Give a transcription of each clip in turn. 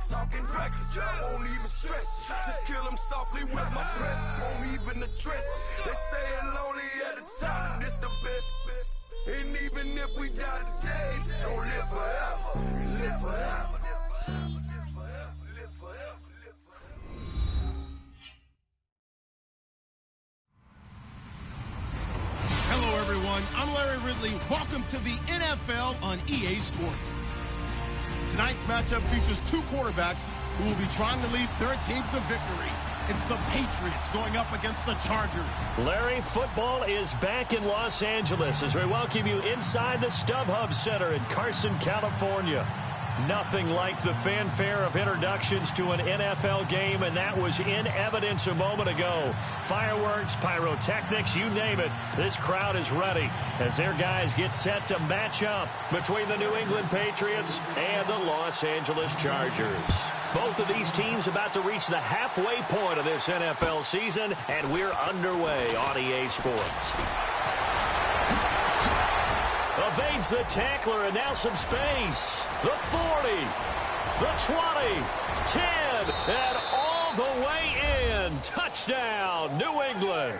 talking reckless. I won't even stress it. Just kill him softly with my breath. Won't even address it. They say it lonely at the top, and it's the best. And even if we die today, don't live forever. Live forever. Hello, everyone. I'm Larry Ridley. Welcome to the NFL on EA Sports. Tonight's matchup features two quarterbacks who will be trying to lead their teams to victory. It's the Patriots going up against the Chargers. Larry, football is back in Los Angeles as we welcome you inside the StubHub Center in Carson, California. Nothing like the fanfare of introductions to an NFL game, and that was in evidence a moment ago. Fireworks, pyrotechnics, you name it. This crowd is ready as their guys get set to match up between the New England Patriots and the Los Angeles Chargers. Both of these teams about to reach the halfway point of this NFL season, and we're underway on EA Sports. Evades the tackler, and now some space. The 40, the 20, 10, and all the way in. Touchdown, New England.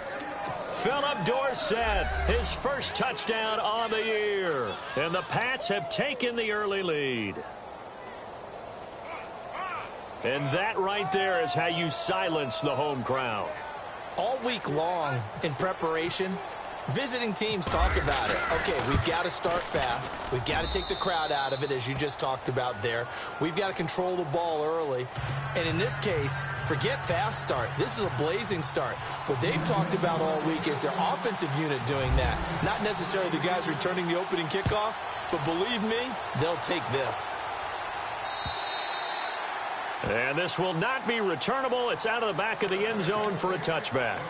Philip Dorsett, his first touchdown on the year. And the Pats have taken the early lead. And that right there is how you silence the home crowd. All week long in preparation, visiting teams talk about it. Okay, we've got to start fast. We've got to take the crowd out of it, as you just talked about there. We've got to control the ball early. And in this case, forget fast start. This is a blazing start. What they've talked about all week is their offensive unit doing that. Not necessarily the guys returning the opening kickoff, but believe me, they'll take this. And this will not be returnable. It's out of the back of the end zone for a touchback.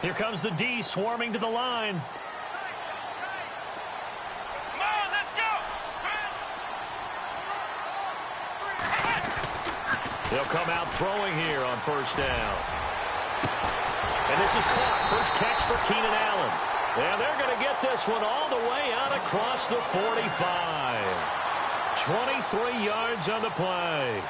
Here comes the D swarming to the line. Come on, let's go! They'll come out throwing here on first down. And this is caught. First catch for Keenan Allen. And they're going to get this one all the way out across the 45. 23 yards on the play.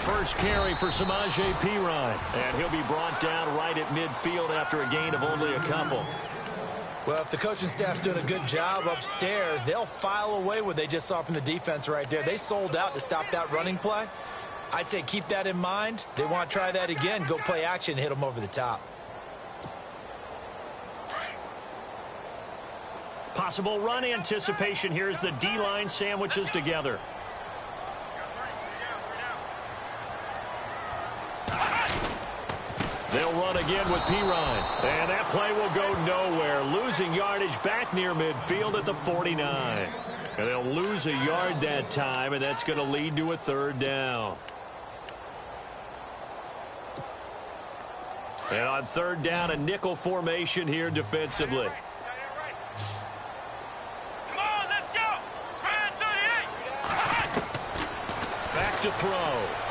First carry for Samaje Perine, and he'll be brought down right at midfield after a gain of only a couple. Well, if the coaching staff's doing a good job upstairs, they'll file away what they just saw from the defense right there. They sold out to stop that running play. I'd say keep that in mind. They want to try that again, go play action, hit them over the top. Possible run anticipation here as the D-line sandwiches together. They'll run again with Perine. And that play will go nowhere. Losing yardage back near midfield at the 49. And they'll lose a yard that time, and that's going to lead to a third down. And on third down, a nickel formation here defensively. Come on, let's go! Back to throw.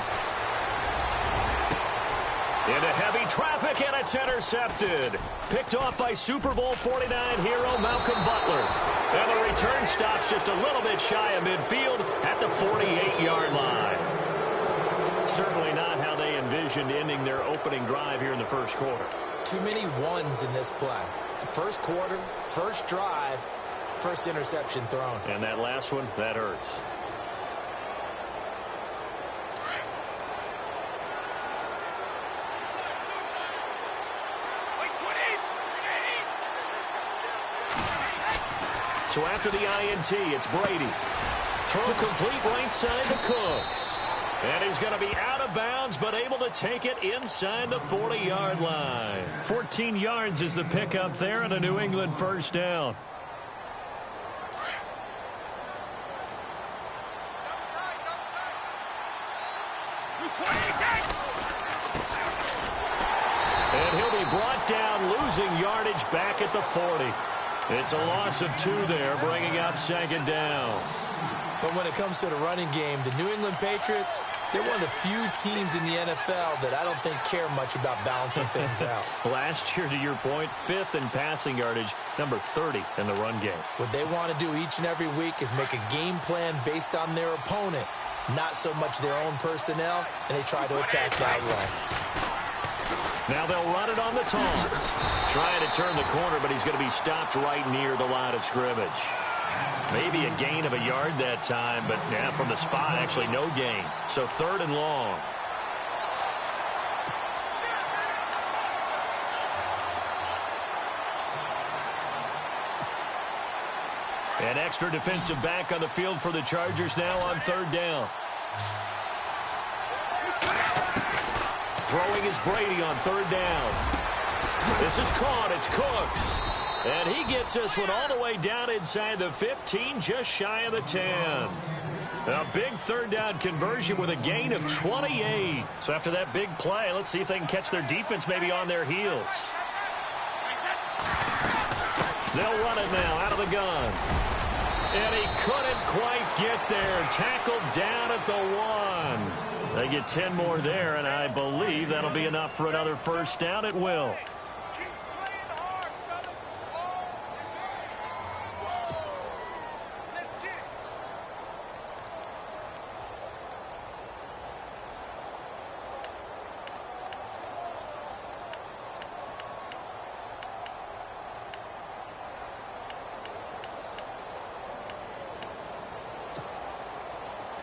Into heavy traffic, and it's intercepted. Picked off by Super Bowl 49 hero Malcolm Butler. And the return stops just a little bit shy of midfield at the 48-yard line. Certainly not how they envisioned ending their opening drive here in the first quarter. Too many ones in this play. First quarter, first drive, first interception thrown. And that last one, that hurts. So after the INT, it's Brady. Throw complete right side to Cooks. And he's going to be out of bounds, but able to take it inside the 40-yard line. 14 yards is the pickup there, and a New England first down. And he'll be brought down, losing yardage back at the 40. It's a loss of 2 there, bringing up second down. But when it comes to the running game, the New England Patriots, they're one of the few teams in the NFL that I don't think care much about balancing things out. Last year, to your point, 5th in passing yardage, number 30 in the run game. What they want to do each and every week is make a game plan based on their opponent, not so much their own personnel, and they try to attack that run. Now they'll run it on the toss. Trying to turn the corner, but he's going to be stopped right near the line of scrimmage. Maybe a gain of a yard that time, but yeah, from the spot, actually no gain. So 3rd and long. An extra defensive back on the field for the Chargers now on 3rd down. Throwing is Brady on 3rd down. This is caught. It's Cooks. And he gets this one all the way down inside the 15, just shy of the 10. A big 3rd down conversion with a gain of 28. So after that big play, let's see if they can catch their defense maybe on their heels. They'll run it now out of the gun. And he couldn't quite get there. Tackled down at the 1. They get 10 more there, and I believe that'll be enough for another 1st down. It will.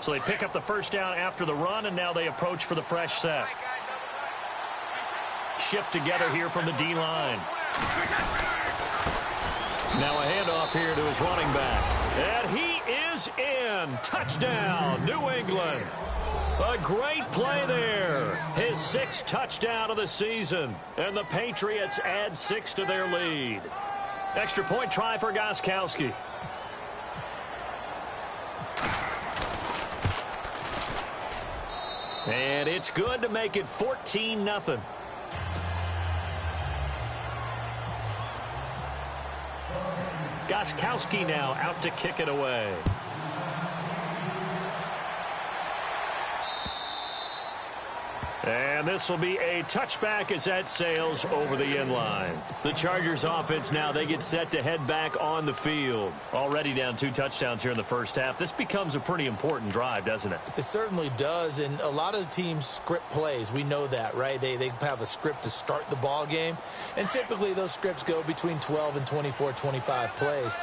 So they pick up the 1st down after the run, and now they approach for the fresh set. Shift together here from the D-line. Now a handoff here to his running back. And he is in. Touchdown, New England. A great play there. His 6th touchdown of the season. And the Patriots add 6 to their lead. Extra point try for Gostkowski. And it's good to make it 14-0. Gostkowski now out to kick it away. And this will be a touchback as that sails over the end line. The Chargers offense now, they get set to head back on the field. Already down 2 touchdowns here in the 1st half. This becomes a pretty important drive, doesn't it? It certainly does, and a lot of teams script plays. We know that, right? They have a script to start the ball game, and typically those scripts go between 12 and 24, 25 plays.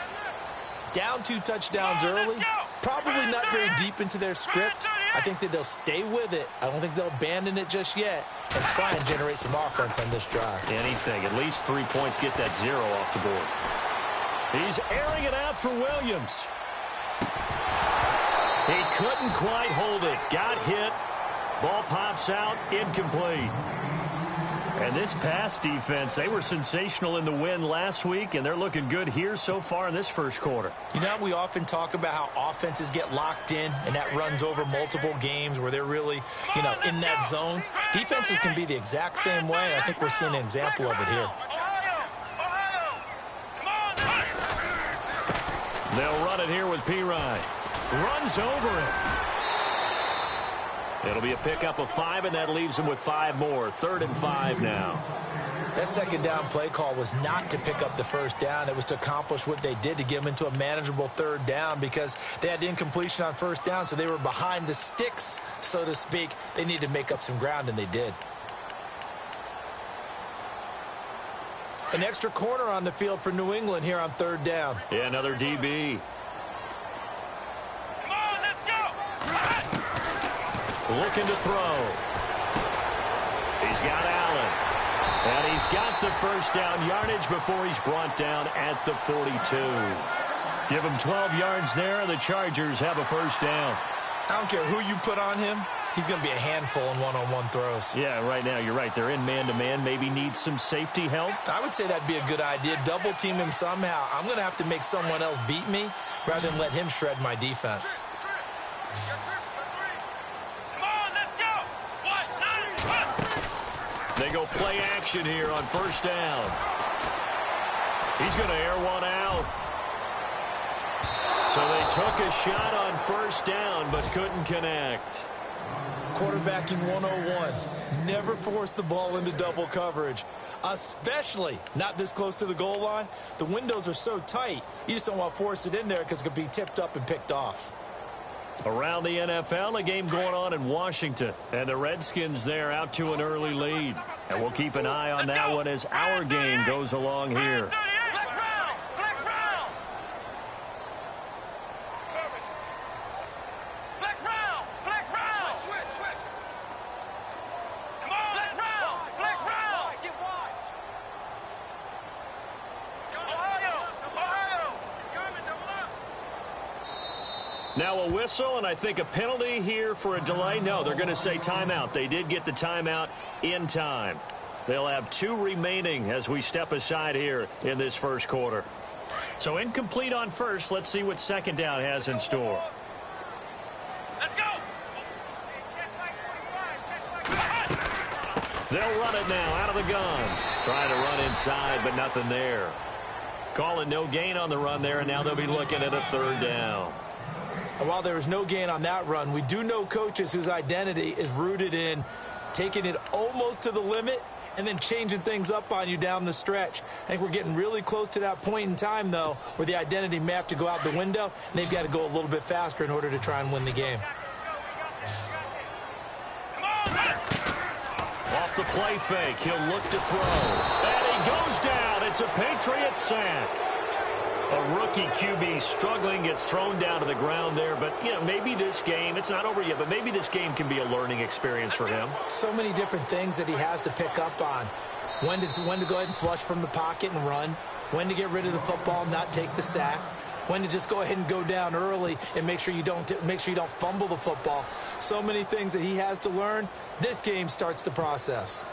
Down 2 touchdowns early, probably not very deep into their script. I think that they'll stay with it. I don't think they'll abandon it just yet and try and generate some offense on this drive. Anything. At least 3 points, get that 0 off the board. He's airing it out for Williams. He couldn't quite hold it. Got hit. Ball pops out. Incomplete. And this pass defense, they were sensational in the win last week, and they're looking good here so far in this 1st quarter. You know, we often talk about how offenses get locked in, and that runs over multiple games where they're really, in that zone. Defenses can be the exact same way, and I think we're seeing an example of it here. They'll run it here with Pirine. Runs over him. It'll be a pickup of 5, and that leaves him with 5 more. 3rd and 5 now. That 2nd down play call was not to pick up the 1st down. It was to accomplish what they did to get them into a manageable 3rd down because they had incompletion on 1st down, so they were behind the sticks, so to speak. They needed to make up some ground, and they did. An extra corner on the field for New England here on 3rd down. Yeah, another DB. Looking to throw. He's got Allen. And he's got the 1st down yardage before he's brought down at the 42. Give him 12 yards there, and the Chargers have a 1st down. I don't care who you put on him. He's going to be a handful in one-on-one throws. Yeah, right now, you're right. They're in man-to-man. Maybe need some safety help. I would say that'd be a good idea. Double team him somehow. I'm going to have to make someone else beat me rather than let him shred my defense. They go play action here on first down. He's going to air one out. So they took a shot on first down but couldn't connect. Quarterbacking 101. Never force the ball into double coverage, especially not this close to the goal line. The windows are so tight, you just don't want to force it in there because it could be tipped up and picked off. Around the NFL, a game going on in Washington. And the Redskins there out to an early lead. And we'll keep an eye on that one as our game goes along here. Now a whistle, and I think a penalty here for a delay. No, they're going to say timeout. They did get the timeout in time. They'll have 2 remaining as we step aside here in this first quarter. So incomplete on first. Let's see what second down has in store. Let's go. They'll run it now out of the gun. Trying to run inside, but nothing there. Call it no gain on the run there, and now they'll be looking at a third down. And while there was no gain on that run, we do know coaches whose identity is rooted in taking it almost to the limit and then changing things up on you down the stretch. I think we're getting really close to that point in time, though, where the identity may have to go out the window, and they've got to go a little bit faster in order to try and win the game. Off the play fake, he'll look to throw. And he goes down. It's a Patriot sack. A rookie QB struggling, gets thrown down to the ground there. But, you know, maybe this game, it's not over yet, but maybe this game can be a learning experience for him. So many different things that he has to pick up on. When to go ahead and flush from the pocket and run. When to get rid of the football and not take the sack. When to just go ahead and go down early and make sure you don't fumble the football. So many things that he has to learn. This game starts the process.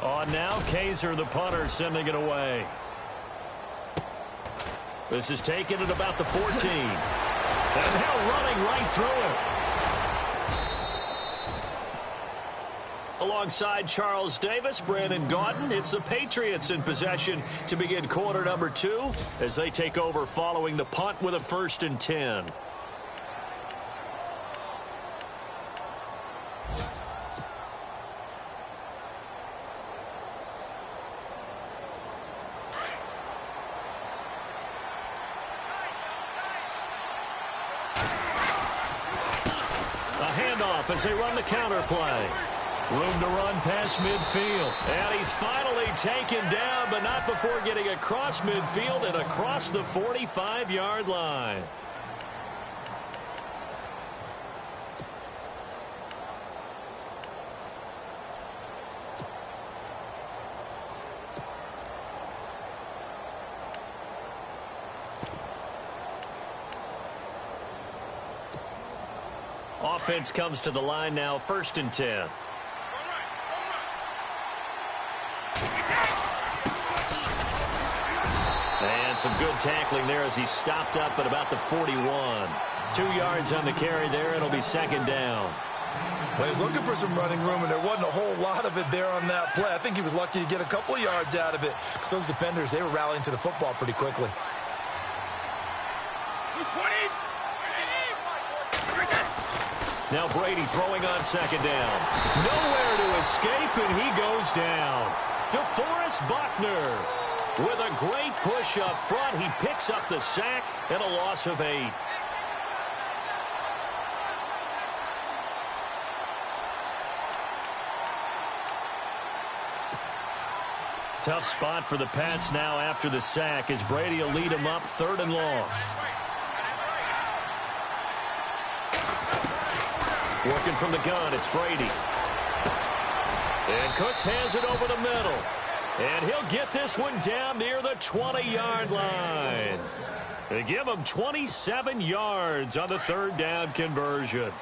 On now, Kaiser, the punter, sending it away. This is taken at about the 14. And now running right through it. Alongside Charles Davis, Brandon Gaudin, it's the Patriots in possession to begin quarter number 2 as they take over following the punt with a 1st and 10. As they run the counter play. Room to run past midfield. And he's finally taken down, but not before getting across midfield and across the 45-yard line. Offense comes to the line now, 1st and 10. And some good tackling there as he stopped up at about the 41. 2 yards on the carry there. It'll be 2nd down. Well, he was looking for some running room, and there wasn't a whole lot of it there on that play. I think he was lucky to get a couple of yards out of it because those defenders, they were rallying to the football pretty quickly. 20. Now Brady throwing on 2nd down. Nowhere to escape, and he goes down. DeForest Buckner with a great push up front. He picks up the sack and a loss of 8. Tough spot for the Pats now after the sack as Brady will lead them up 3rd and long. Working from the gun, it's Brady. And Cooks has it over the middle. And he'll get this one down near the 20-yard line. They give him 27 yards on the 3rd down conversion.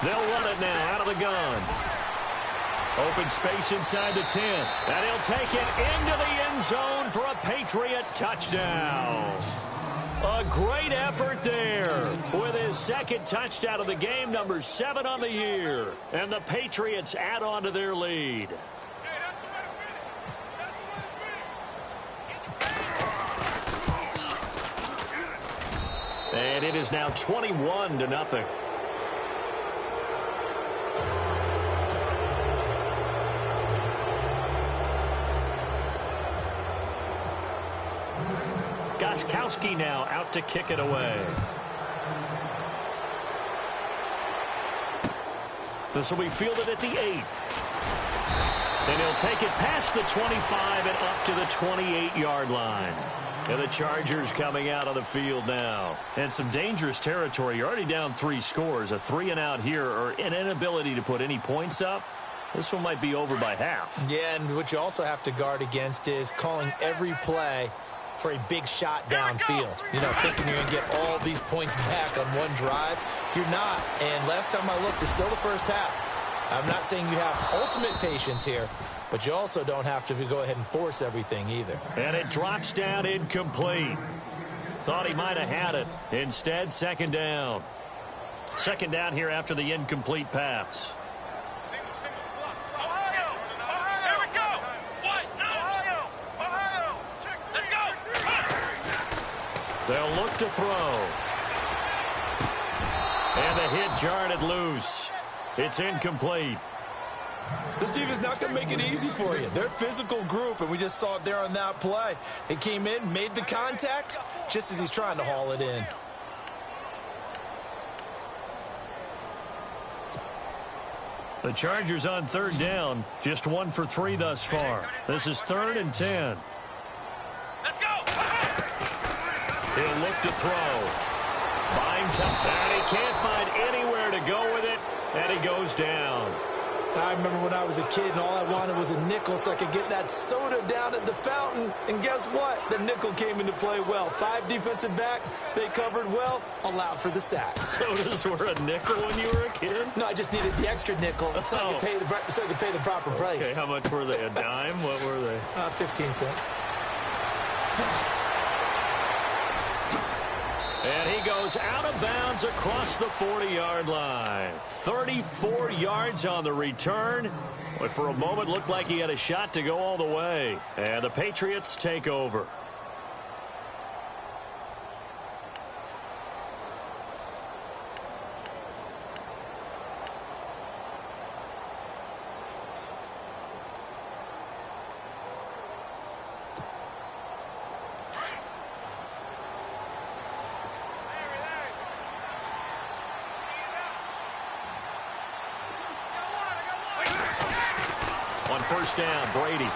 They'll run it now out of the gun. Open space inside the 10. And he'll take it into the end zone for a Patriot touchdown. A great effort there with his second touchdown of the game, number 7 on the year. And the Patriots add on to their lead. And it is now 21-0. Gostkowski now out to kick it away. This will be fielded at the 8. And he'll take it past the 25 and up to the 28-yard line. And the Chargers coming out on the field now. And some dangerous territory. You're already down 3 scores. A 3-and-out here or an inability to put any points up. This one might be over by half. Yeah, and what you also have to guard against is calling every play for a big shot downfield. You know, thinking you're going to get all these points back on one drive. You're not. And last time I looked, it's still the first half. I'm not saying you have ultimate patience here, but you also don't have to go ahead and force everything either. And it drops down incomplete. Thought he might have had it. Instead, second down. Second down here after the incomplete pass. They'll look to throw. And the hit jarred it loose. It's incomplete. This defense not going to make it easy for you. They're a physical group, and we just saw it there on that play. It came in, made the contact, just as he's trying to haul it in. The Chargers on third down, just 1 for 3 thus far. This is 3rd and 10. Let's go! He'll look to throw. Finds him, and he can't find anywhere to go with it, and he goes down. I remember when I was a kid and all I wanted was a nickel so I could get that soda down at the fountain. And guess what? The nickel came into play well. 5 defensive backs, they covered well, allowed for the sacks. Sodas were a nickel when you were a kid? No, I just needed the extra nickel so I could pay the proper price. Okay, how much were they? A dime? What were they? 15 cents. And he goes out of bounds across the 40-yard line. 34 yards on the return. But for a moment, looked like he had a shot to go all the way. And the Patriots take over. On first down, Brady.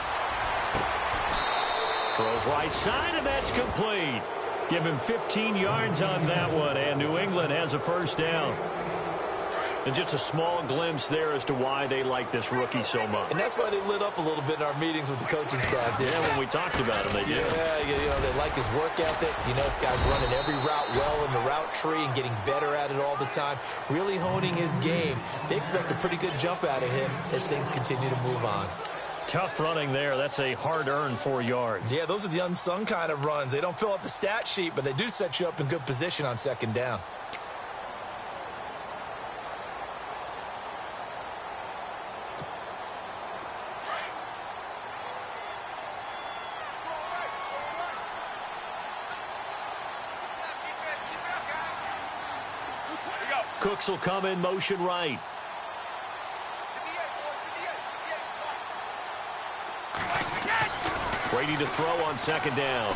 Throws right side, and that's complete. Give him 15 yards on that one, and New England has a first down. And just a small glimpse there as to why they like this rookie so much. And that's why they lit up a little bit in our meetings with the coaching staff. Yeah, when we talked about him, they did. Yeah, you know, they like his work ethic. You know, this guy's running every route well in the route tree and getting better at it all the time, really honing his game. They expect a pretty good jump out of him as things continue to move on. Tough running there. That's a hard-earned 4 yards. Yeah, those are the unsung kind of runs. They don't fill up the stat sheet, but they do set you up in good position on second down. Cooks will come in motion right. Brady to throw on second down.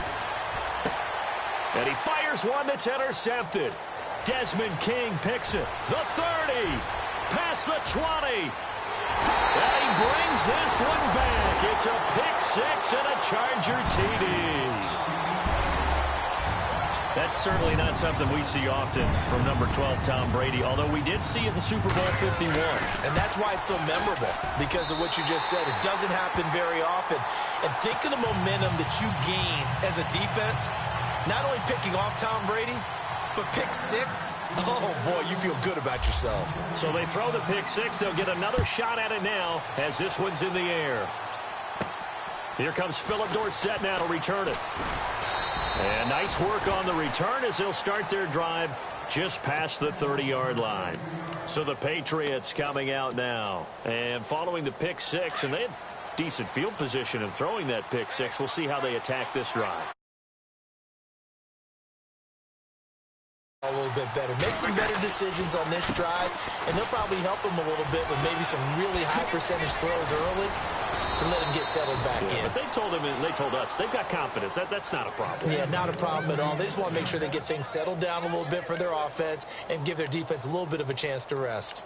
And he fires one that's intercepted. Desmond King picks it. The 30. Past the 20. And he brings this one back. It's a pick six and a Charger TD. That's certainly not something we see often from number 12, Tom Brady, although we did see it in Super Bowl 51. And that's why it's so memorable, because of what you just said. It doesn't happen very often. And think of the momentum that you gain as a defense, not only picking off Tom Brady, but pick six. Oh, boy, you feel good about yourselves. So they throw the pick six. They'll get another shot at it now as this one's in the air. Here comes Philip Dorsett now to return it. And nice work on the return as they'll start their drive just past the 30-yard line. So the Patriots coming out now. And following the pick six, and they had decent field position in throwing that pick six. We'll see how they attack this drive. A little bit better. Make some better decisions on this drive, and they'll probably help them a little bit with maybe some really high percentage throws early to let them get settled back in. But they told him, and they told us, they've got confidence. That's not a problem. Yeah, not a problem at all. They just want to make sure they get things settled down a little bit for their offense and give their defense a little bit of a chance to rest.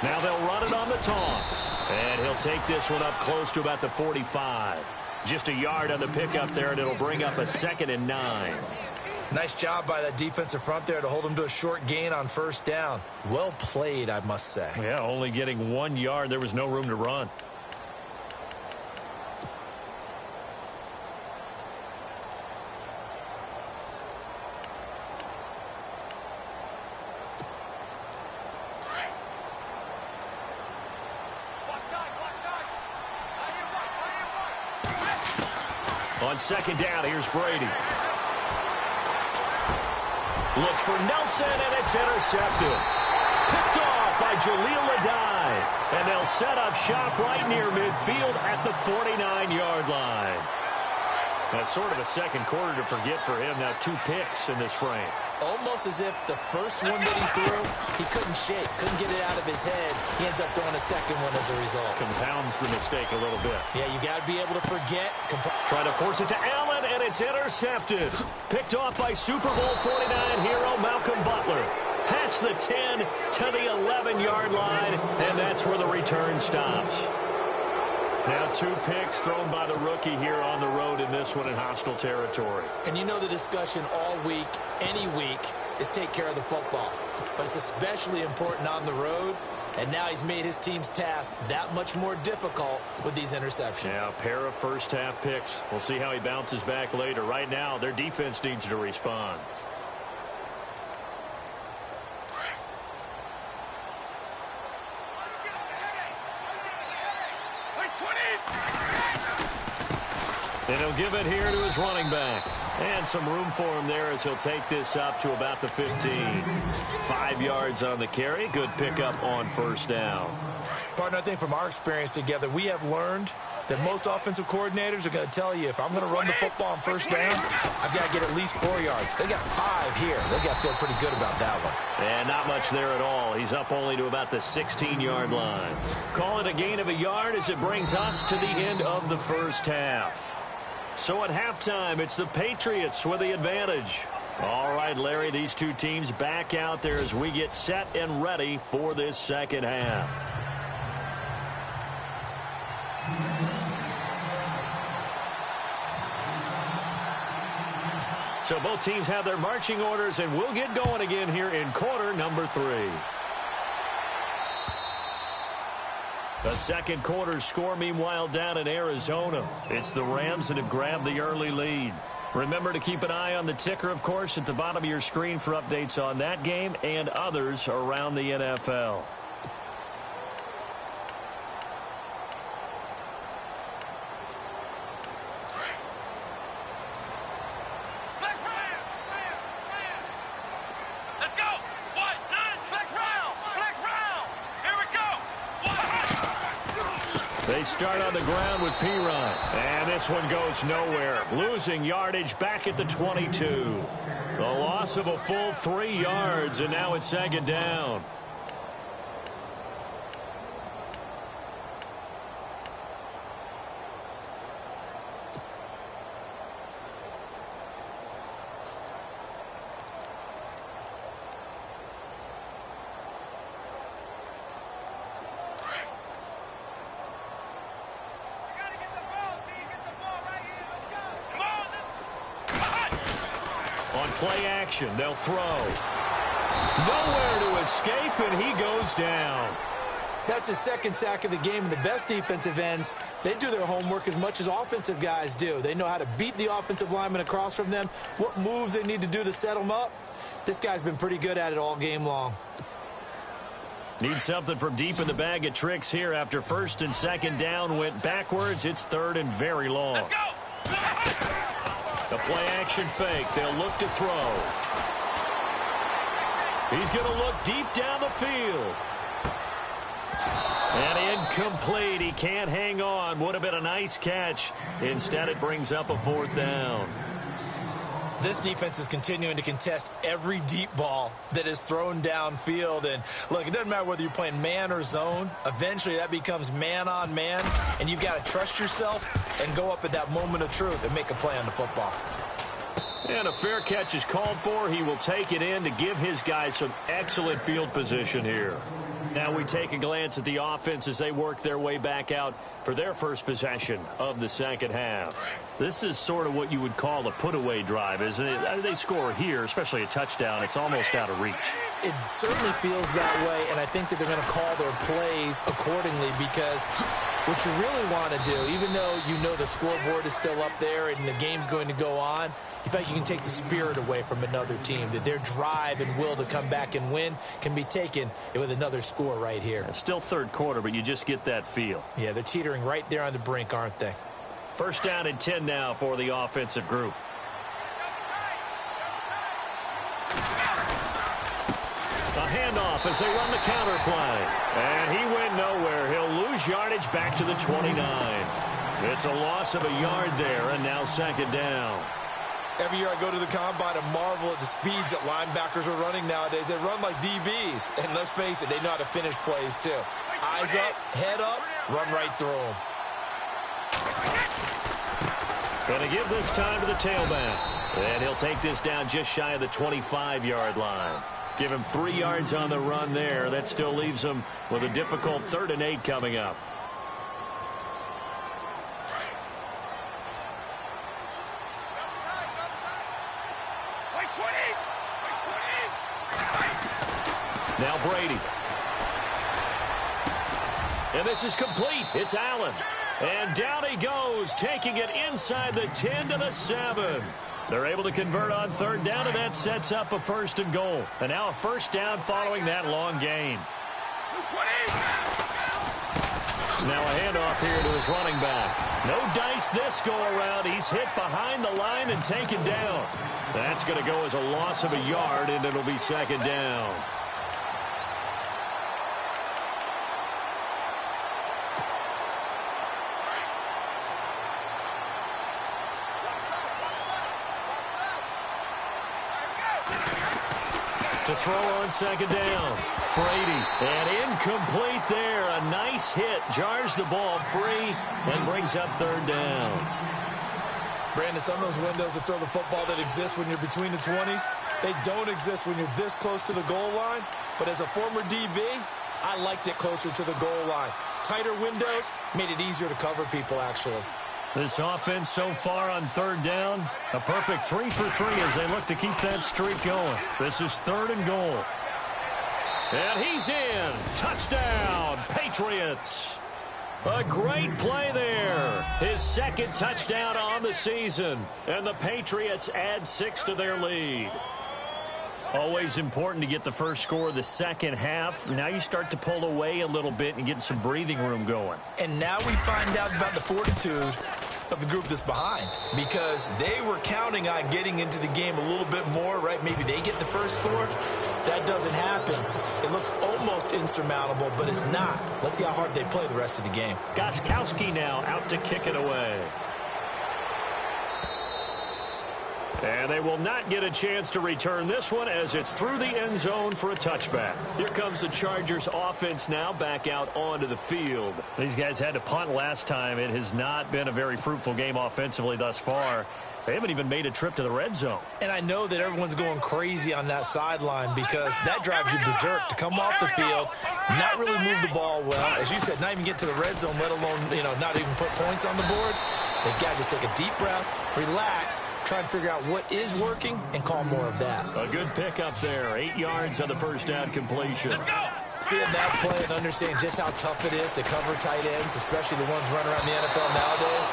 Now they'll run it on the toss. And he'll take this one up close to about the 45. Just a yard on the pickup there, and it'll bring up a 2nd and 9. Nice job by that defensive front there to hold him to a short gain on first down. Well played, I must say. Yeah, only getting 1 yard. There was no room to run. On 2nd down, here's Brady. Looks for Nelson, and it's intercepted. Picked off by Jaleel Adai. And they'll set up shop right near midfield at the 49-yard line. That's sort of a second quarter to forget for him. Now 2 picks in this frame. Almost as if the first one that he threw, he couldn't shake, couldn't get it out of his head. He ends up throwing a second one as a result. Compounds the mistake a little bit. Yeah, you got to be able to forget. Trying to force it to Allen, and it's intercepted. Picked off by Super Bowl 49 hero Malcolm Butler. Past the 10 to the 11-yard line, and that's where the return stops. Now 2 picks thrown by the rookie here on the road in this one in hostile territory. And you know the discussion all week, any week, is take care of the football. But it's especially important on the road. And now he's made his team's task that much more difficult with these interceptions. Yeah, a pair of first-half picks. We'll see how he bounces back later. Right now, their defense needs to respond. And he'll give it here to his running back. And some room for him there as he'll take this up to about the 15. 5 yards on the carry. Good pickup on first down. Partner, I think from our experience together, we have learned that most offensive coordinators are going to tell you, if I'm going to run the football on first down, I've got to get at least 4 yards. They got 5 here. They got to feel pretty good about that one. And not much there at all. He's up only to about the 16-yard line. Call it a gain of a yard as it brings us to the end of the first half. So at halftime, it's the Patriots with the advantage. All right, Larry, these two teams back out there as we get set and ready for this second half. So both teams have their marching orders, and we'll get going again here in quarter number 3. The second quarter score, meanwhile, down in Arizona. It's the Rams that have grabbed the early lead. Remember to keep an eye on the ticker, of course, at the bottom of your screen for updates on that game and others around the NFL. They start on the ground with P-Ryan. And this one goes nowhere. Losing yardage back at the 22. The loss of a full 3 yards, and now it's second down. Play action. They'll throw. Nowhere to escape, and he goes down. That's his second sack of the game, and the best defensive ends, they do their homework as much as offensive guys do. They know how to beat the offensive lineman across from them, what moves they need to do to set them up. This guy's been pretty good at it all game long. Need something from deep in the bag of tricks here after first and second down went backwards. It's third and very long. Let's go! The play action fake. They'll look to throw. He's going to look deep down the field. And incomplete. He can't hang on. Would have been a nice catch. Instead, it brings up a fourth down. This defense is continuing to contest every deep ball that is thrown downfield. And, look, it doesn't matter whether you're playing man or zone. Eventually, that becomes man-on-man, and you've got to trust yourself and go up at that moment of truth and make a play on the football. And a fair catch is called for. He will take it in to give his guys some excellent field position here. Now we take a glance at the offense as they work their way back out for their first possession of the second half. This is sort of what you would call a put-away drive, isn't it? They score here, especially a touchdown. It's almost out of reach. It certainly feels that way, and I think that they're going to call their plays accordingly because what you really want to do, even though you know the scoreboard is still up there and the game's going to go on, in fact, you can take the spirit away from another team, that their drive and will to come back and win can be taken with another score right here. It's still third quarter, but you just get that feel. Yeah, they're teetering right there on the brink, aren't they? First down and 10 now for the offensive group. A handoff as they run the counter play. And he went nowhere. He'll lose yardage back to the 29. It's a loss of a yard there, and now second down. Every year I go to the combine and marvel at the speeds that linebackers are running nowadays. They run like DBs. And let's face it, they know how to finish plays too. Eyes up, head up, run right through them. Going to give this time to the tailback. And he'll take this down just shy of the 25-yard line. Give him 3 yards on the run there. That still leaves him with a difficult 3rd and 8 coming up. Now Brady. And this is complete. It's Allen. And down he goes, taking it inside the 10 to the 7. They're able to convert on third down, and that sets up a first and goal. And now a first down following that long gain. Now a handoff here to his running back. No dice this go-around. He's hit behind the line and taken down. That's going to go as a loss of a yard, and it'll be second down. To throw on second down. Brady. And incomplete there. A nice hit. Jars the ball free and brings up third down. Brandon, some of those windows to throw the football that exist when you're between the 20s, they don't exist when you're this close to the goal line. But as a former DB, I liked it closer to the goal line. Tighter windows made it easier to cover people, actually. This offense so far on third down, a perfect 3 for 3 as they look to keep that streak going. This is third and goal. And he's in. Touchdown, Patriots. A great play there. His second touchdown on the season. And the Patriots add 6 to their lead. Always important to get the first score of the second half. Now you start to pull away a little bit and get some breathing room going. And now we find out about the fortitude of the group that's behind, because they were counting on getting into the game a little bit more, right? Maybe they get the first score. That doesn't happen. It looks almost insurmountable, but it's not. Let's see how hard they play the rest of the game. Gostkowski now out to kick it away. And they will not get a chance to return this one as it's through the end zone for a touchback. Here comes the Chargers offense now back out onto the field. These guys had to punt last time. It has not been a very fruitful game offensively thus far. They haven't even made a trip to the red zone. And I know that everyone's going crazy on that sideline because that drives you berserk to come off the field, not really move the ball well. As you said, not even get to the red zone, let alone, not even put points on the board. They've got to just take a deep breath, relax, try and figure out what is working, and call more of that. A good pickup there. 8 yards on the first down completion. Let's go! Seeing that play and understanding just how tough it is to cover tight ends, especially the ones running around the NFL nowadays,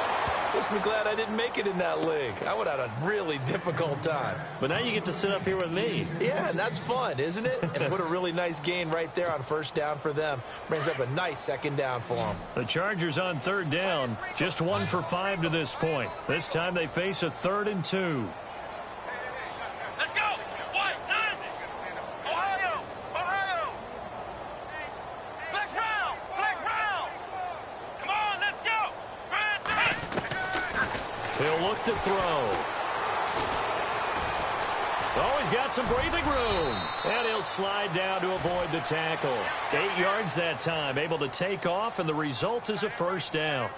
makes me glad I didn't make it in that league. I would have had a really difficult time. But now you get to sit up here with me. Yeah, and that's fun, isn't it? And what a really nice gain right there on first down for them. Brings up a nice second down for them. The Chargers on third down, just 1 for 5 to this point. This time they face a 3rd and 2. Let's go. White, 9. Ohio. Ohio. Flex round. Flex round. Come on, let's go. He'll look to throw. Oh, he's got some breathing room. And he'll slide down to avoid the tackle. 8 yards that time, able to take off, and the result is a first down.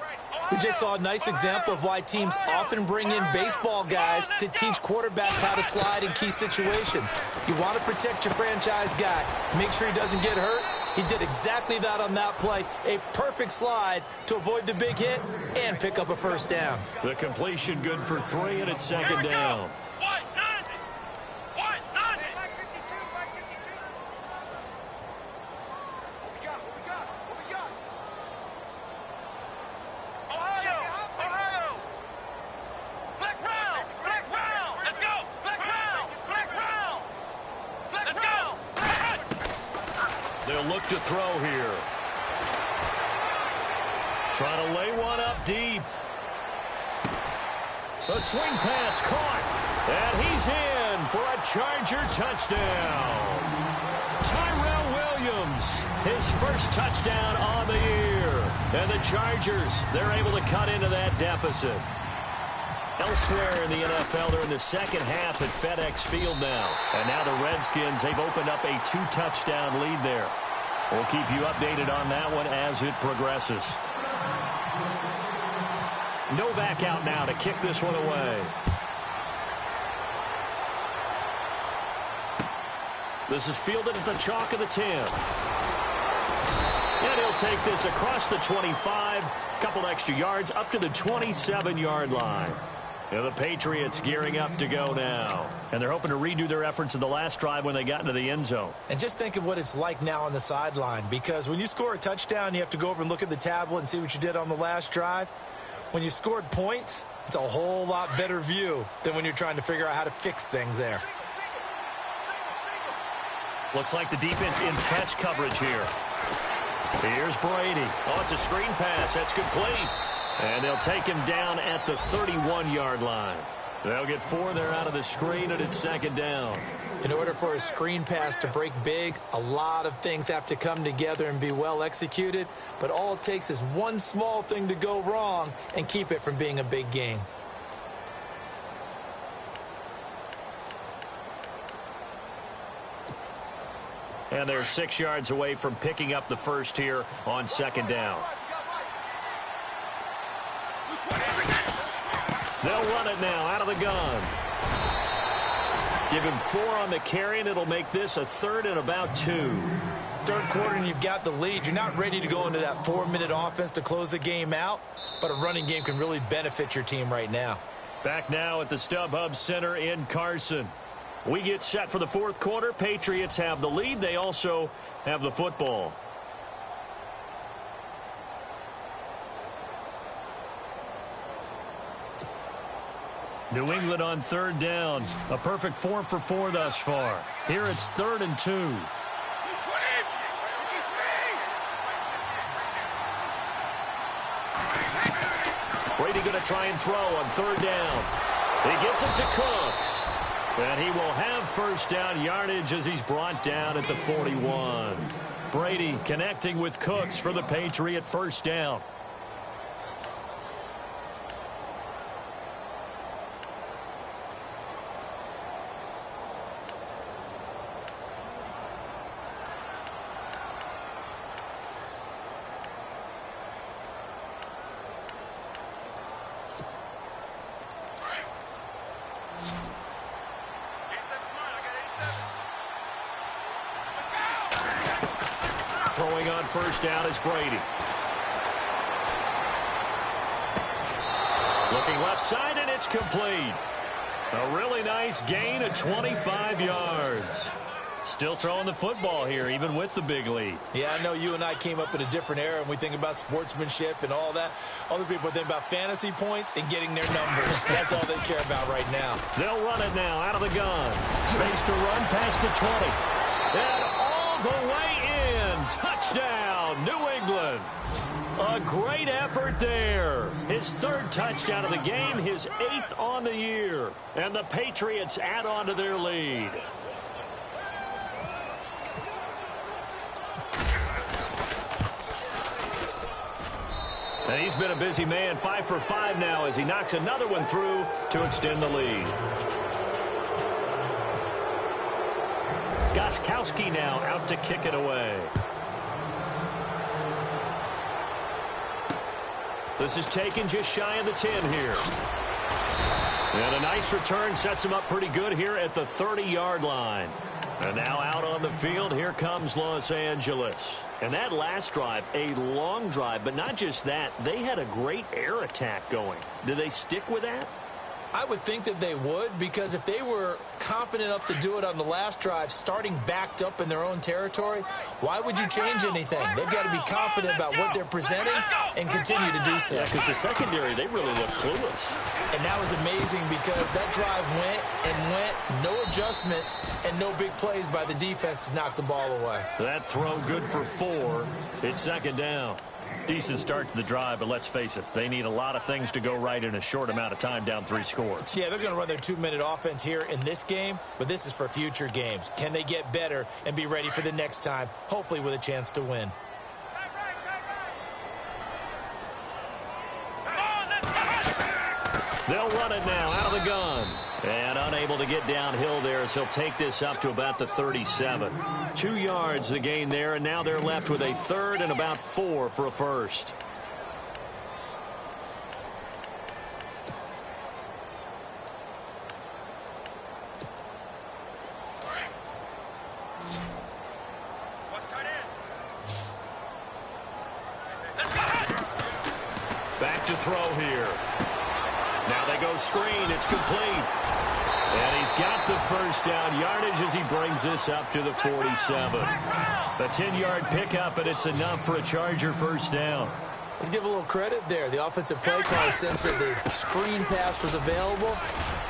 We just saw a nice example of why teams often bring in baseball guys to teach quarterbacks how to slide in key situations. You want to protect your franchise guy. Make sure he doesn't get hurt. He did exactly that on that play. A perfect slide to avoid the big hit and pick up a first down. The completion good for 3, and it's second down. White, 9. White, 9. Ohio. Ohio. Flex round. Flex round. Let's go. Flex round. Flex round. Let's go. They'll look to throw here. Trying to lay one up deep. A swing pass caught. And he's in for a Charger touchdown. Tyrell Williams, his first touchdown on the year. And the Chargers, they're able to cut into that deficit. Elsewhere in the NFL, they're in the second half at FedEx Field now. And now the Redskins, they've opened up a 2-touchdown lead there. We'll keep you updated on that one as it progresses. Novak out now to kick this one away. This is fielded at the chalk of the 10. And he'll take this across the 25, couple extra yards up to the 27-yard line. And the Patriots gearing up to go now. And they're hoping to redo their efforts in the last drive when they got into the end zone. And just think of what it's like now on the sideline, because when you score a touchdown, you have to go over and look at the tablet and see what you did on the last drive. When you scored points, it's a whole lot better view than when you're trying to figure out how to fix things there. Looks like the defense in press coverage here. Here's Brady. Oh, it's a screen pass. That's complete. And they'll take him down at the 31-yard line. They'll get 4 there out of the screen, and it's second down. In order for a screen pass to break big, a lot of things have to come together and be well executed. But all it takes is one small thing to go wrong and keep it from being a big game. And they're 6 yards away from picking up the first here on second down. They'll run it now out of the gun. Give him 4 on the carry, and it'll make this a 3rd and about 2. Third quarter and you've got the lead. You're not ready to go into that 4-minute offense to close the game out, but a running game can really benefit your team right now. Back now at the StubHub Center in Carson. We get set for the fourth quarter. Patriots have the lead. They also have the football. New England on third down. A perfect 4 for 4 thus far. Here it's 3rd and 2. Brady going to try and throw on third down. He gets it to Cooks. And he will have first down yardage as he's brought down at the 41. Brady connecting with Cooks for the Patriot first down. Throwing on first down is Brady. Looking left side, and it's complete. A really nice gain of 25 yards. Still throwing the football here, even with the big lead. Yeah, I know you and I came up in a different era, and we think about sportsmanship and all that. Other people think about fantasy points and getting their numbers. That's all they care about right now. They'll run it now out of the gun. Space to run past the 20. And all the way in. Touchdown, New England. A great effort there. His third touchdown of the game, his 8th on the year. And the Patriots add on to their lead. And he's been a busy man, 5 for 5 now as he knocks another one through to extend the lead. Gostkowski now out to kick it away. This is taken just shy of the 10 here. And a nice return sets him up pretty good here at the 30-yard line. And now out on the field, here comes Los Angeles. And that last drive, a long drive, but not just that, they had a great air attack going. Do they stick with that? I would think that they would, because if they were confident enough to do it on the last drive, starting backed up in their own territory, why would you change anything? They've got to be confident about what they're presenting and continue to do so. Yeah, because the secondary, they really look clueless. And that was amazing because that drive went and went, no adjustments and no big plays by the defense to knock the ball away. That throw good for 4. It's second down. Decent start to the drive, but let's face it, they need a lot of things to go right in a short amount of time, down 3 scores. Yeah, they're going to run their 2-minute offense here in this game, but this is for future games. Can they get better and be ready for the next time, hopefully with a chance to win? They'll run it now out of the gun. And unable to get downhill there as he'll take this up to about the 37. 2 yards the gain there, and now they're left with a 3rd and about 4 for a first. Back to throw here. Now they go screen. It's complete. And he's got the first down yardage as he brings this up to the 47. A 10-yard pickup, and it's enough for a Charger first down. Let's give a little credit there. The offensive play caller sense that the screen pass was available.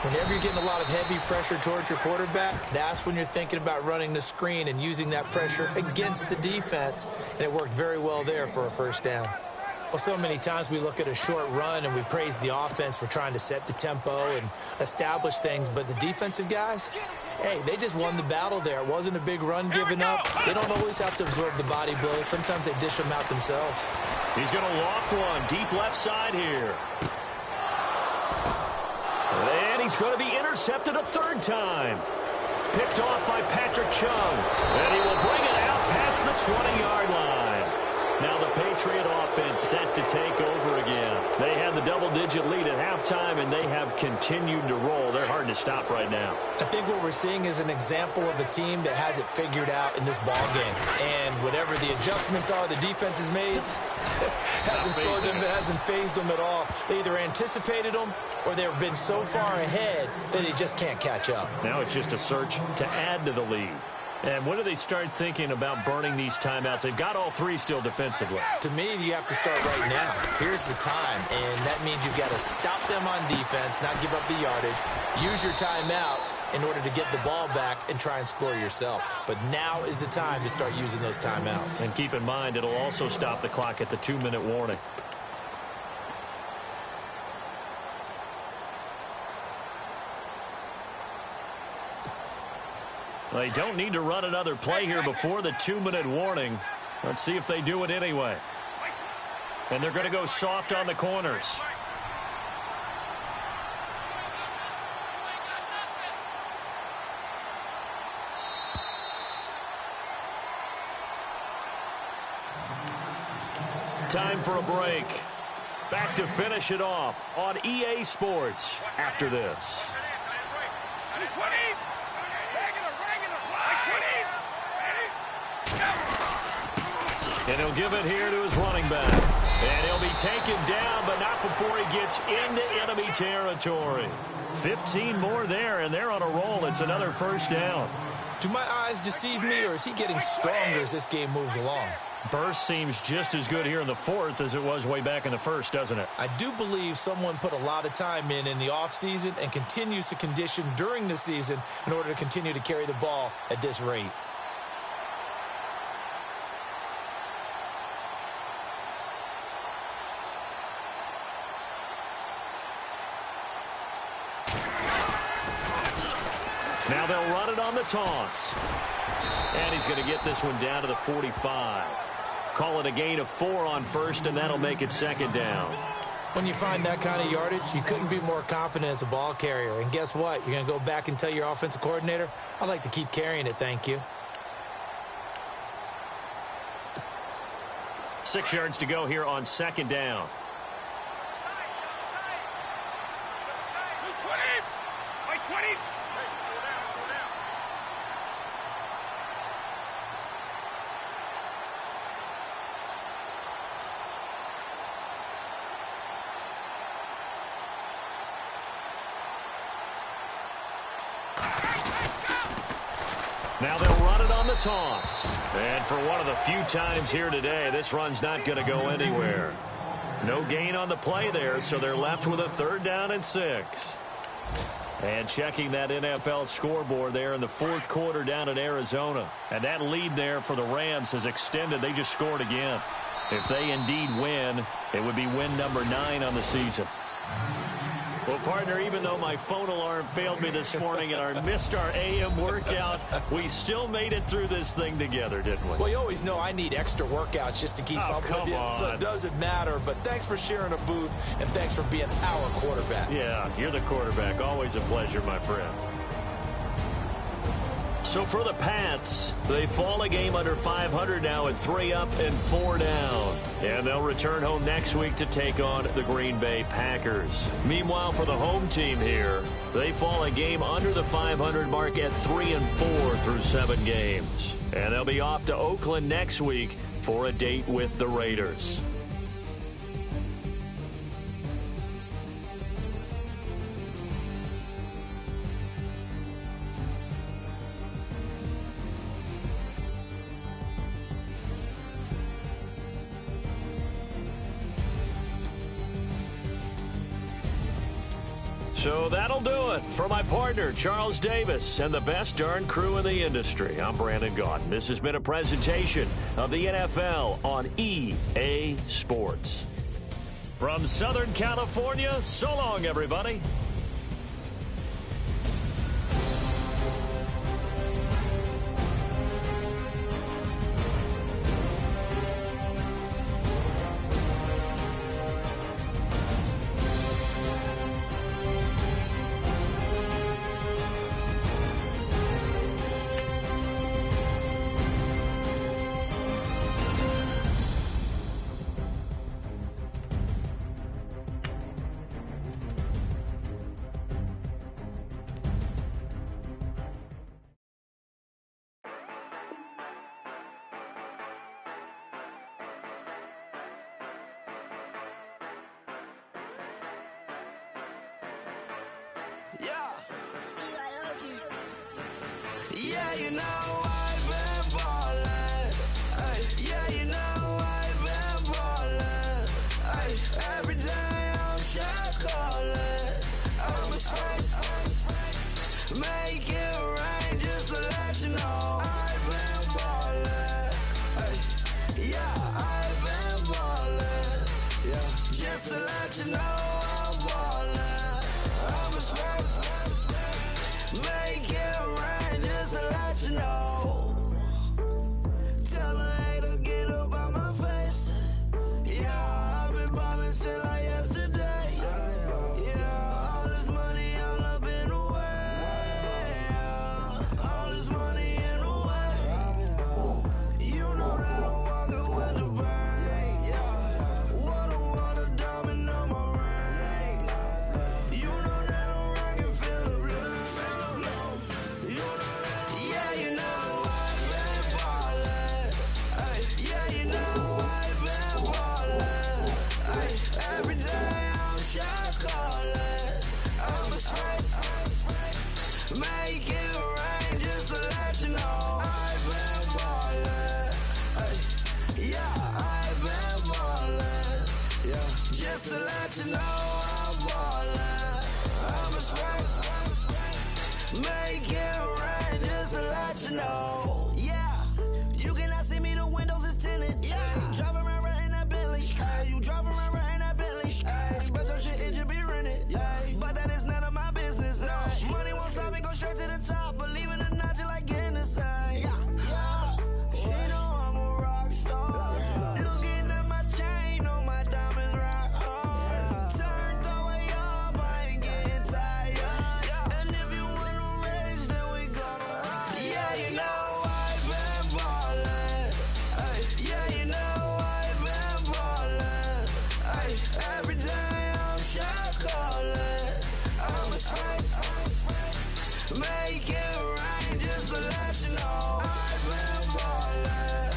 Whenever you're getting a lot of heavy pressure towards your quarterback, that's when you're thinking about running the screen and using that pressure against the defense. And it worked very well there for a first down. Well, so many times we look at a short run and we praise the offense for trying to set the tempo and establish things. But the defensive guys, hey, they just won the battle there. It wasn't a big run given up. They don't always have to absorb the body blows. Sometimes they dish them out themselves. He's going to loft one deep left side here. And he's going to be intercepted a 3rd time. Picked off by Patrick Chung. And he will bring it out past the 20-yard line. Now the Patriot offense set to take over again. They had the double-digit lead at halftime, and they have continued to roll. They're hard to stop right now. I think what we're seeing is an example of a team that has it figured out in this ball game. And whatever the adjustments are the defense has made, hasn't slowed them, hasn't phased them at all. They either anticipated them or they've been so far ahead that they just can't catch up. Now it's just a search to add to the lead. And when do they start thinking about burning these timeouts? They've got all 3 still defensively. To me, you have to start right now. Here's the time, and that means you've got to stop them on defense, not give up the yardage, use your timeouts in order to get the ball back and try and score yourself. But now is the time to start using those timeouts. And keep in mind, it'll also stop the clock at the 2-minute warning. They don't need to run another play here before the 2-minute warning. Let's see if they do it anyway. And they're going to go soft on the corners. Time for a break. Back to finish it off on EA Sports after this. And he'll give it here to his running back. And he'll be taken down, but not before he gets into enemy territory. 15 more there, and they're on a roll. It's another first down. Do my eyes deceive me, or is he getting stronger as this game moves along? Burst seems just as good here in the fourth as it was way back in the first, doesn't it? I do believe someone put a lot of time in the offseason and continues to condition during the season in order to continue to carry the ball at this rate. Now they'll run it on the toss. And he's going to get this one down to the 45. Call it a gain of 4 on first, and that'll make it second down. When you find that kind of yardage, you couldn't be more confident as a ball carrier. And guess what? You're going to go back and tell your offensive coordinator, I'd like to keep carrying it, thank you. 6 yards to go here on second down. Now they'll run it on the toss. And for one of the few times here today, this run's not going to go anywhere. No gain on the play there, so they're left with a 3rd down and 6. And checking that NFL scoreboard there in the fourth quarter down in Arizona. And that lead there for the Rams has extended. They just scored again. If they indeed win, it would be win number 9 on the season. Well, partner, even though my phone alarm failed me this morning and I missed our AM workout, we still made it through this thing together, didn't we? Well, you always know I need extra workouts just to keep up with you, so it doesn't matter. But thanks for sharing a booth, and thanks for being our quarterback. Yeah, you're the quarterback. Always a pleasure, my friend. So for the Pats, they fall a game under 500 now at 3 up and 4 down. And they'll return home next week to take on the Green Bay Packers. Meanwhile, for the home team here, they fall a game under the 500 mark at 3 and 4 through 7 games. And they'll be off to Oakland next week for a date with the Raiders. So that'll do it for my partner, Charles Davis, and the best darn crew in the industry. I'm Brandon Gaudin. This has been a presentation of the NFL on EA Sports. From Southern California, so long, everybody. Yeah, you know I've been ballin'. Yeah, you know I've been ballin'. Every day I'm shot callin'. I'm a spray. Make it rain just to let you know I've been ballin'. Yeah, I've been ballin'. Yeah, just to let you know I'm ballin'. I'm a spray. Make it rain just to let you know. you know. Yeah, you cannot see me, the windows is tinted. Yeah, driving around right in that Bentley. Hey, you driving around right in that Bentley. Hey, but your shit, it should be rented. Yeah, but that is none of my business. Money won't stop me, go straight to the top. Believe it or not, you like getting the same. Yeah, she know I'm a rock star. Looking at my chain, on my diamonds rock hard. Turned the way up, I ain't getting tired. And if you wanna race, then we gonna ride. Yeah, you know I've been ballin'. Yeah, you know I've been ballin'. Every day I'm shot callin'. I'm a spray. Make it rain just to let you know I've been ballin'.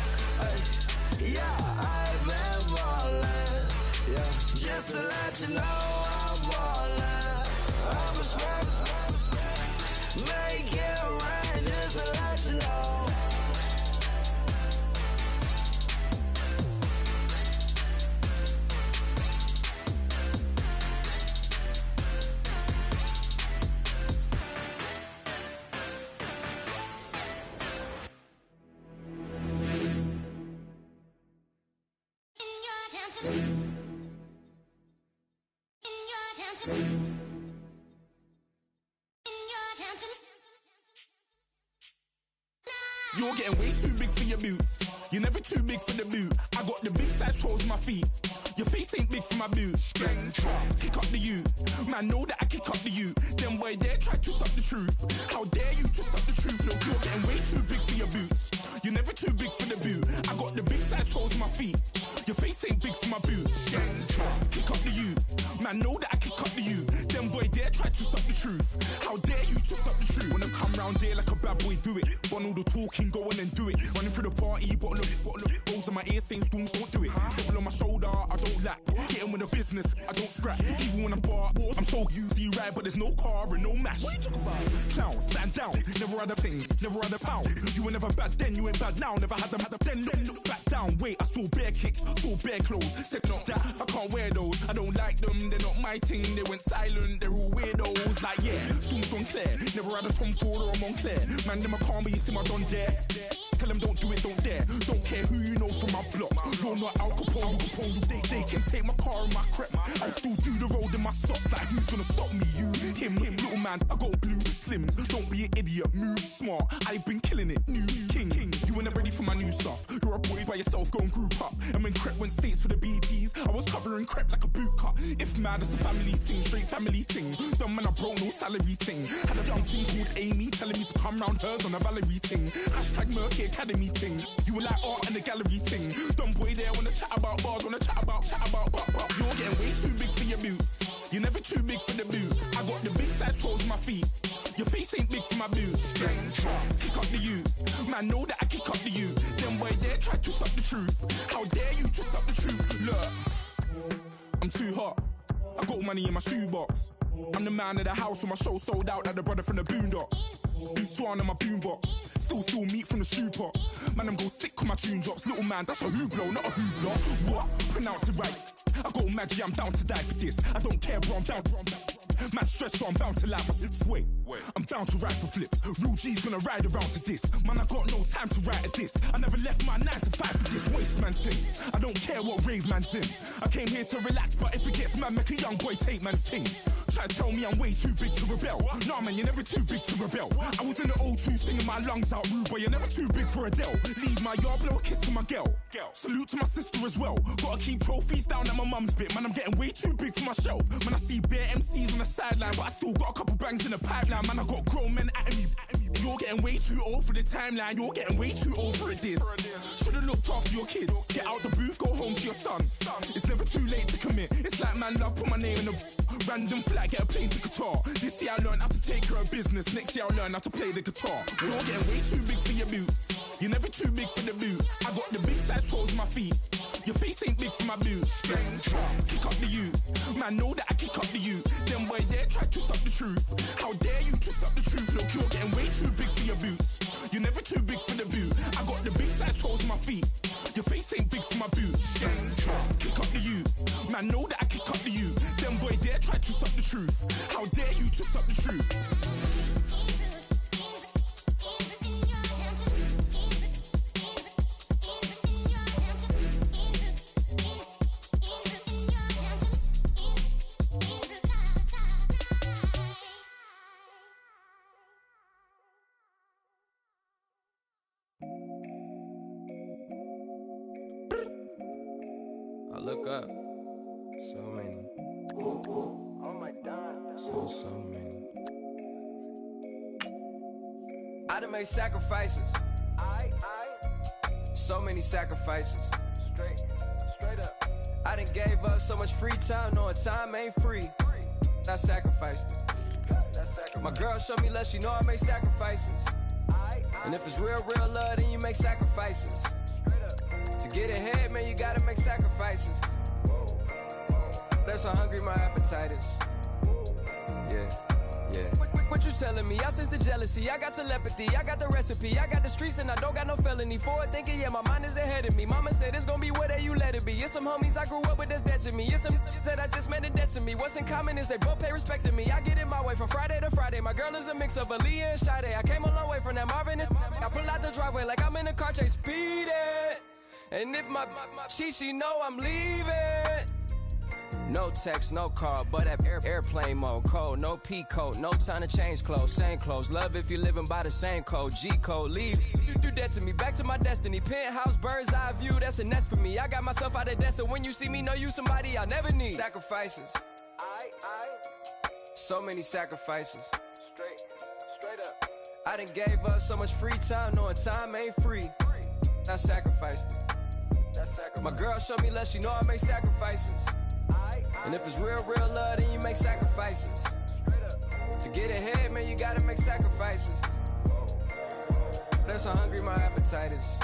Yeah, I've been ballin'. Yeah, just to let you know I'm ballin'. I'm a spray. Make it rain just to let you know. You're getting way too big for your boots. You're never too big for the boot. I got the big size toes on my feet. Your face ain't big for my boots. Kick up the you. Man, know that I kick up the you. Them boy there try to suck the truth. How dare you to suck the truth? Look, you're getting way too big for your boots. You're never too big for the boot. I got the big size toes on my feet. Your face ain't big for my boots. Kick up the you. Man, know that I kick up the you. Them boy there try to suck the truth. How dare you to suck the truth? When I come round there like a bad boy, do it. Want all the talking, go on and do it. Running through the party, bottle up. Rolls in my ear saying storms, don't do it. Devil on my shoulder, I don't lack. Getting with the business, I don't scrap. Even when I'm bar, I'm so easy ride, but there's no car and no match. What you talking about? Clown, stand down. Never had a thing, never had a pound. You were never bad then, you ain't bad now. Never had them, then look back down. Wait, I saw bare kicks, saw bare clothes. Said not that, I can't wear those. I don't like them, they're not my thing. They went silent, they're all weirdos. Like yeah, storms gone clear. Never had a Tom Ford or a Montclair. Man, them I can't be, you see my don there. Tell them don't do it, don't dare. Don't care who you know from my block. You're not Al Capone, they can take my car and my creps. I'll still do the road in my socks. Like who's gonna stop me? You, him, little man. I got blue slims. Don't be an idiot, move smart. I've been killing it, new king. You were never ready for my new stuff. You're a boy by yourself, go and group up. And when Crep went states for the BTs, I was covering Crep like a boot cut. If mad, it's a family thing, straight family thing. Dumb man, I broke no salary thing. Had a young thing called Amy telling me to come round hers on a Valerie thing. Hashtag Murky Academy thing. You were like art and the gallery thing. Dumb boy there wanna chat about bars, wanna chat about. You're getting way too big for your boots. You're never too big for the boot. I got the big size toes on my feet. Your face ain't big for my boots. Kick up the you. Man, know that I kick up the you. Them boy there try to suck the truth. How dare you to suck the truth? Look, I'm too hot. I got money in my shoebox. I'm the man of the house when my show sold out like the brother from the Boondocks. Beat Swan in my boombox. Still meat from the stew pot. Man, I'm go sick with my tune drops. Little man, that's a hooplo, not a hoopla. What? Pronounce it right. I got Maggie, I'm down to die for this. I don't care, bro, I'm down. Man stressed, so I'm bound to lie my slips. Wait, I'm bound to ride for flips. Real G's gonna ride around to this. Man, I got no time to write at this. I never left my 9 to 5 for this waste man thing. I don't care what rave man's in. I came here to relax, but if it gets mad, make a young boy take man's things. Try to tell me I'm way too big to rebel. Nah, man, you're never too big to rebel. I was in the O2 singing my lungs out rude, but you're never too big for Adele. Leave my yard, blow a kiss to my girl. Salute to my sister as well. Gotta keep trophies down at my mum's bit. Man, I'm getting way too big for my shelf. Man, I see bare MCs on the sideline, but I still got a couple bangs in the pipeline. Man, I got grown men at me. You're getting way too old for the timeline. You're getting way too old for it, this. Should've looked after your kids. Get out the booth, go home to your son. It's never too late to commit. It's like man love, put my name in a random flat, get a plane to Qatar. This year I learned how to take care of business. Next year I'll learn how to play the guitar. You're getting way too big for your boots. You're never too big for the boot. I got the big size toes on my feet. Your face ain't big for my boots. Kick up the you. Man, know that I kick up the you. Them boy there try to suck the truth. How dare you to suck the truth? Look, you're getting way too big for your boots. You're never too big for the boot. I got the big size toes on my feet. Your face ain't big for my boots. Kick up the you. Man, know that I kick up the you. Them boy there try to suck the truth. How dare you to suck the truth? look up. So many. Oh my God. So many. I done made sacrifices. So many sacrifices. Straight up. I done gave up so much free time, knowing time ain't free. I sacrificed it. My girl showed me love, she know I make sacrifices. And if it's real love, then you make sacrifices. To get ahead, man, you gotta make sacrifices. That's how hungry my appetite is. Yeah. What you telling me? I sense the jealousy, I got telepathy, I got the recipe, I got the streets and I don't got no felony. Forward thinking, yeah, my mind is ahead of me. Mama said it's gonna be whatever you let it be. It's some homies I grew up with that's dead to me. It's some that I just met in debt to me. What's in common is they both pay respect to me. I get in my way from Friday to Friday. My girl is a mix of Aaliyah and Sade. I came a long way from that Marvin and I pull out the driveway like I'm in a car chase speeding. And if my she know I'm leaving. No text, no call, but at airplane mode. Cold, no P code, no time to change clothes. Same clothes, love if you're living by the same code. G code, leave. You do that to me, back to my destiny. Penthouse, bird's eye view, that's a nest for me. I got myself out of debt, so when you see me, know you somebody I'll never need. Sacrifices. So many sacrifices. Straight up. I done gave up so much free time, knowing time ain't free. I sacrificed it. My girl showed me love, she know I make sacrifices. And if it's real love, then you make sacrifices. To get ahead, man, you gotta make sacrifices. That's how hungry my appetite is.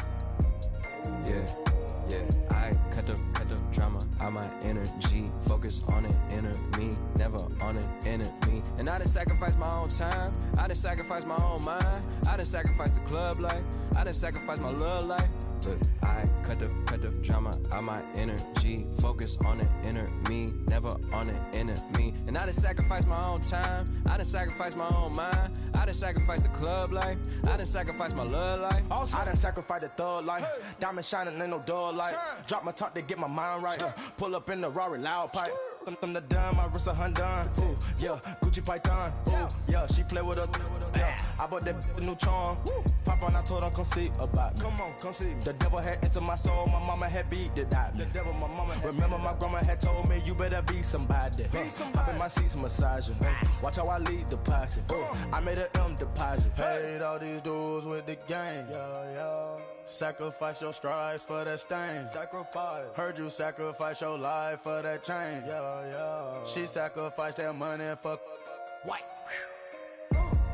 Yeah. I cut the drama out my energy. Focus on an inner me, never on an enemy. And I done sacrificed my own time. I done sacrificed my own mind. I done sacrificed the club life. I done sacrificed my love life. But I cut the drama out my energy. Focus on the inner me, never on the enemy. And I done sacrificed my own time. I done sacrificed my own mind. I done sacrificed the club life. I done sacrificed my love life. Also, I done sacrificed the thug life. Hey. Diamond shining, ain't no dull light. Drop my top to get my mind right. Pull up in the Rari loud pipe. Them the dime, my wrist a Hyundai. Ooh, yeah, Gucci Python. Ooh, yeah, she play with her. Yeah, I bought that new charm. Pop on, I told her come see about me. Come on, come see me. The devil had entered my soul, my mama had beat the die. The devil, my mama had remember my grandma had told me you better be somebody. Hop in my seats massaging. Watch how I lead the posse. I made an M deposit. Paid all these dues with the game. Sacrifice your strides for that stain. Sacrifice. Heard you sacrifice your life for that change. She sacrificed that money for white.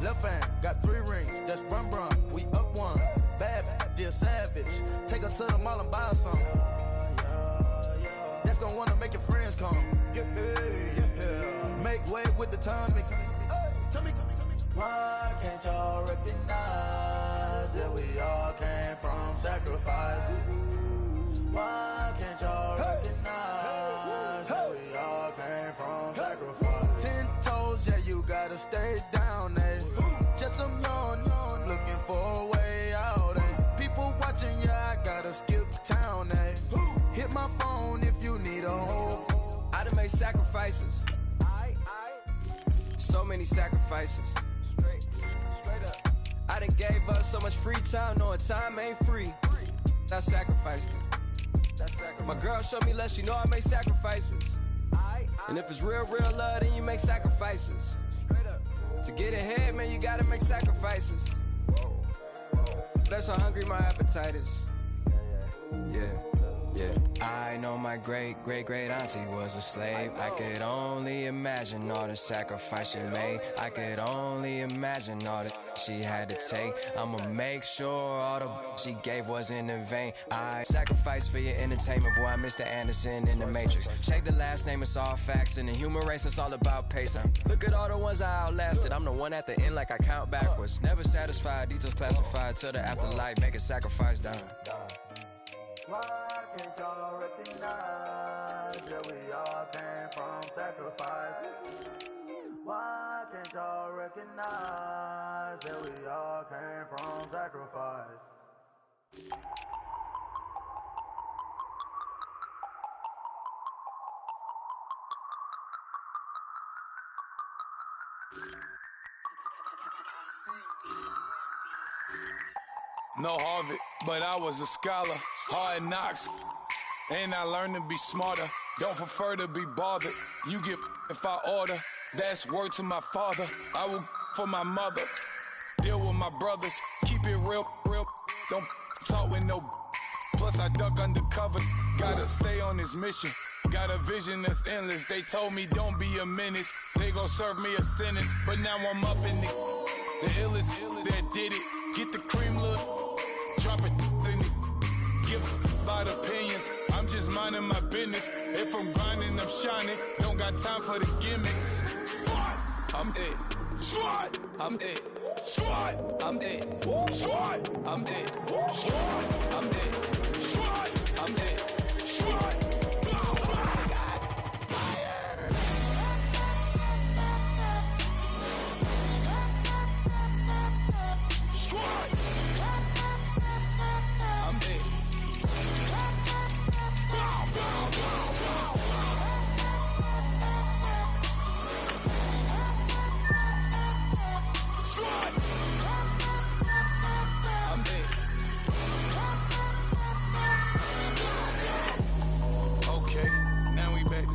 Left hand got 3 rings. That's brum brum. We up one. Bad, dear savage. Take her to the mall and buy her some. That's gonna wanna make your friends come. Make way with the timing. Tell me. Why can't y'all recognize that we all came from sacrifice? Why can't y'all recognize that we all came from sacrifice? 10 toes, yeah, you gotta stay down, eh? Just some yawn, looking for a way out, eh? People watching, yeah, I gotta skip town, eh? Hit my phone if you need a hold. I done made sacrifices. So many sacrifices. Straight up. I done gave up so much free time, knowing time ain't free. I sacrificed it. My girl showed me love, she know I make sacrifices. And if it's real love, then you make sacrifices. To get ahead, man, you gotta make sacrifices. That's how hungry my appetite is. Yeah. I know my great auntie was a slave. I could only imagine all the sacrifice she made. I could only imagine all that she had to take. I'ma make sure all the she gave wasn't in vain. I sacrificed for your entertainment, boy. I'm Mr. Anderson in the Matrix. Check the last name, it's all facts. In the human race, it's all about pace. Look at all the ones I outlasted. I'm the one at the end, like I count backwards. Never satisfied, details classified till the afterlife. Make a sacrifice down. Why can't y'all recognize that we all came from sacrifice? Why can't y'all recognize that we all came from sacrifice? No Harvard, but I was a scholar. Hard knocks. And I learned to be smarter. Don't prefer to be bothered. You get if I order. That's word to my father. I will for my mother. Deal with my brothers. Keep it real. Don't talk with no. Plus I duck under covers. Gotta stay on this mission. Got a vision that's endless. They told me don't be a menace. They gon' serve me a sentence. But now I'm up in the illest that did it. Get the cream, look. Drop it in it. Give about opinions. I'm just minding my business. If I'm grinding, I'm shining. Don't got time for the gimmicks. I'm it. Squad. I'm it. Squad. I'm it. Squad. I'm it. Squad. I'm it. Squad. I'm it. Squad.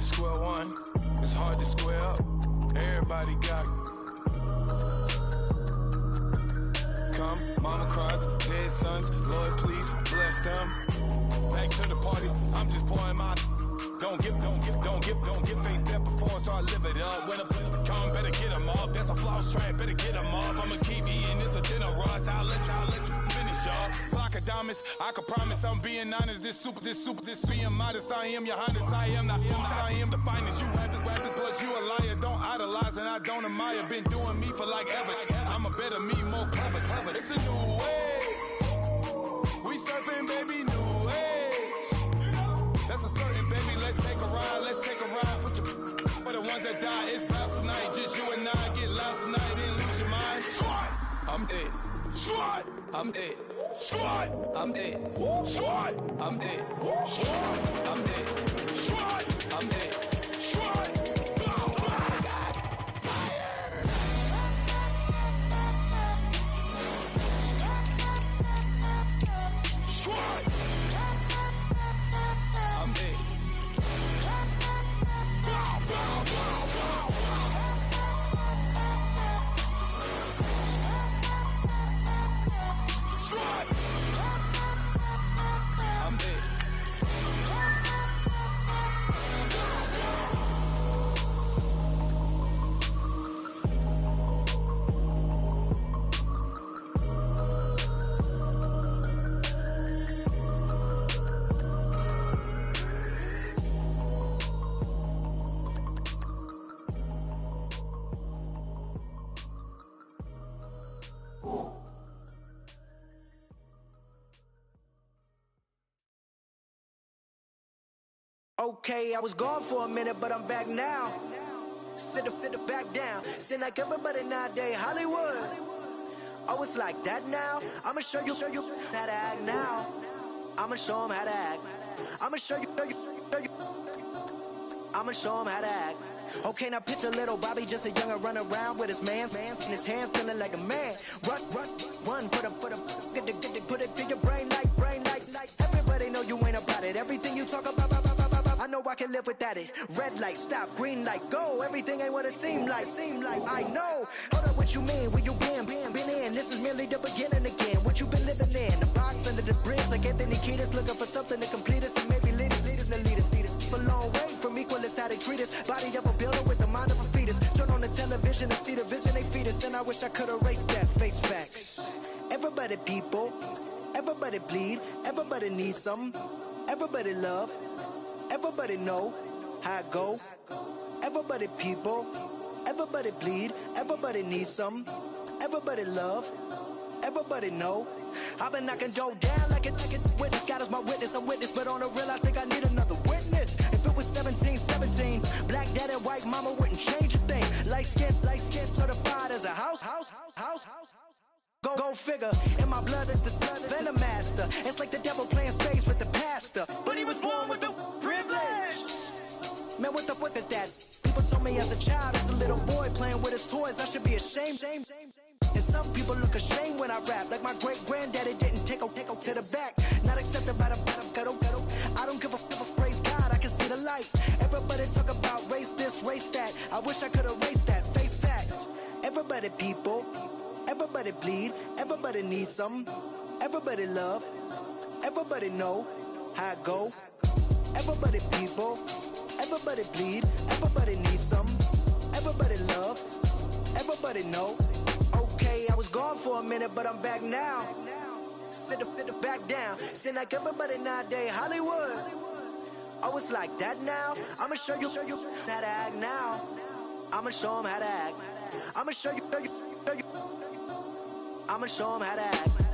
Square one, it's hard to square up. Everybody got come, mama cries, dead sons. Lord, please bless them. Back to the party, I'm just pouring my. Don't get face that before, so I live it up. When I come, better get them off. That's a floss track, better get them off. I'ma keep eating this a dinner rush. I'll let you finish, y'all. Flock of diamonds, I can promise I'm being honest. This being modest. I am your highness, I am the finest. You rappers, plus you a liar. Don't idolize and I don't admire. Been doing me for like ever. I'm a better me, more clever. It's a new way. We surfing, baby, new ways. That's a certain, baby. Let's take a ride. Put your for the ones that die. It's vows tonight. Just you and I get lost tonight. Then lose your mind. Squad. I'm dead. Squad. I'm dead. Squad. I'm dead. Squad. I'm dead. Squad. I'm dead. Squad. I'm dead. Squad. Okay, I was gone for a minute, but I'm back now. Sit the back down. Seem like everybody nowadays, Hollywood. Oh, it's like that now? I'ma show you how to act now. I'ma show them how to act. I'ma show you. I'ma show them how to act. Okay, now picture little Bobby, just a youngin' run around with his man's in his hand, feeling like a man. Run, put it to your brain like. Everybody know you ain't about it. Everything you talk about, I know I can live without it. Red light, stop, green light, go. Everything ain't what it seem like. I know. Hold up, what you mean? Where you been in? This is merely the beginning again. What you been living in? The box under the bridge, like Anthony Kiedis, looking for something to complete us and maybe lead us. A long way from equal is how they treat us. Body of a builder with the mind of a fetus. Turn on the television and see the vision they feed us. And I wish I could erase that. Face facts. Everybody people, everybody bleed, everybody needs something. Everybody love, everybody know how it go. Everybody people, everybody bleed, everybody needs something. Everybody love, everybody know. I've been knocking dough down like it witness. God is my witness, I'm witness, but on the real I think I need another witness. If it was 17, black dad and white mama wouldn't change a thing. Light skin certified as a house. Go figure, in my blood is the venom master. It's like the devil playing space with the pastor. But he was born with the privilege. Man, what the fuck is that? People told me as a child, as a little boy playing with his toys, I should be ashamed. And some people look ashamed when I rap, like my great granddaddy didn't take to the back. Not accepted by the ghetto. I don't give a Everybody people, everybody bleed, everybody needs some, everybody love, everybody know how it go. Everybody people, everybody bleed, everybody needs some, everybody love, everybody know. Okay, I was gone for a minute, but I'm back now. Sit back down. Seem like everybody nowadays Hollywood. Oh, it's like that now. I'ma show you how to act now. I'ma show 'em how to act. I'ma show you. I'ma show 'em how to act.